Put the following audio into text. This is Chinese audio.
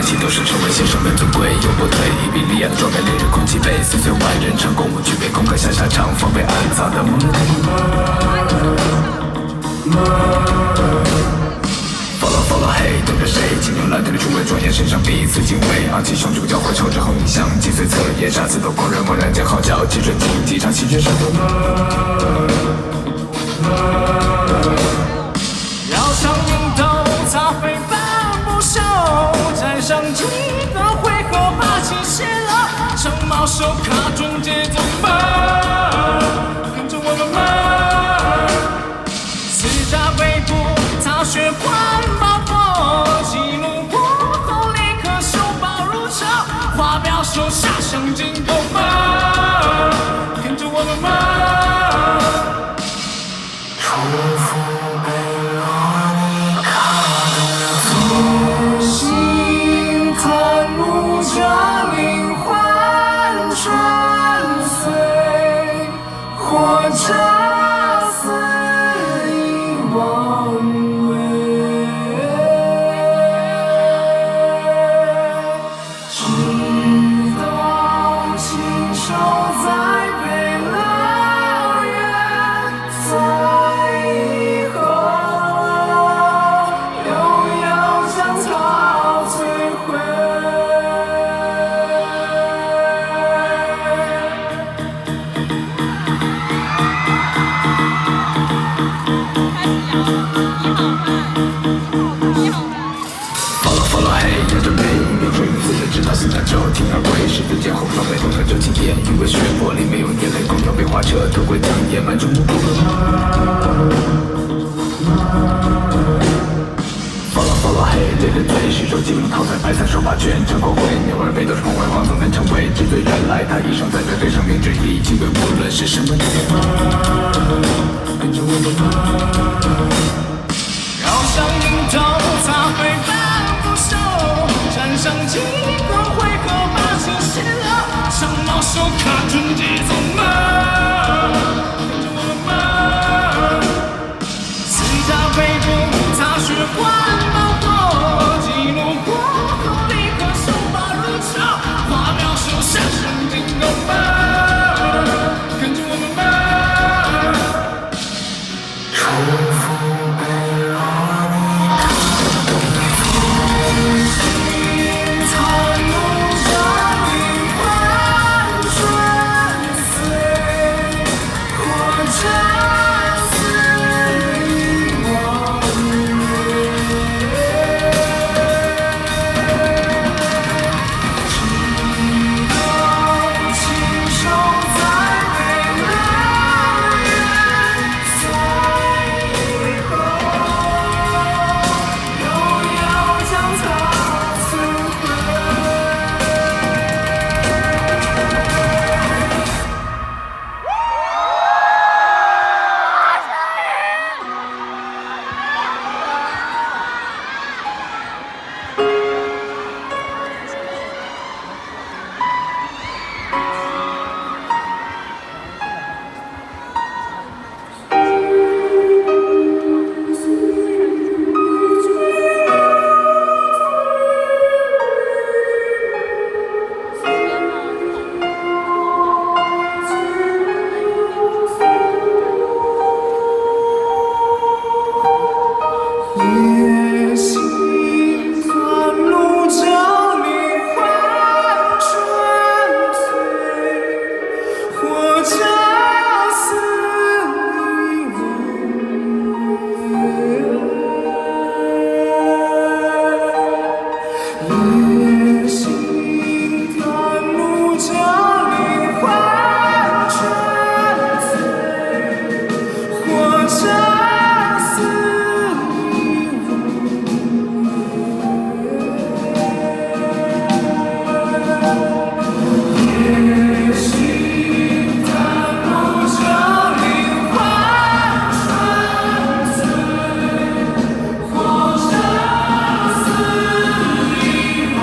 气都是成为先生们尊贵，永不退。伊比利亚的装备，烈日空气被撕碎，万人唱共舞举杯，空客下下场，防备暗藏的梦。Follow hey， 等着谁？青牛蓝队的诸位庄严，身上彼此敬畏，昂起胸脯交汇，朝着后影像，击碎侧颜，杀死都狂人，猛然间号角，击准竞技场，席卷山头。要上云头，擦飞帆不休，站上几个回合，把气泄了，长矛手卡中节奏慢，跟着我们慢，四下背部擦血换爆破，激怒过后立刻手抱如潮，花表手下向尽头慢，跟着我们慢。重复被罗尼卡的心探路着灵魂穿碎，或者肆意妄为，直到亲手栽培了缘，在以后又要将它摧毁。Follow hey， 沿着背，一边追自的直到新加州，铤而归，十字剑后方被动成就经验，鱼尾血玻璃没有眼泪，公牛被划扯，头盔将野蛮中目光。Follow hey， 烈日醉，虚手进入淘汰，白菜手把拳，成国会，牛耳背都是红外王总能成为至最原来，他一生在这对生命之一，敬畏无论是什么地方，跟着我们绕上云头，擦飞帆不休，站上几个回合，把气泄了，长矛手卡准节奏慢，跟着我们慢，四下背部擦血换爆破，激怒过后立刻手把如潮，花表手下向尽头慢，跟着我们慢。重复被罗尼卡探路着灵魂穿碎，或者肆意妄为，直到亲手栽培了缘，在以后又要将它摧毁。野心探路着灵魂穿碎，或者肆意妄为，野心探路着灵魂穿碎，或者肆意野心探路着灵魂穿碎，或者肆意妄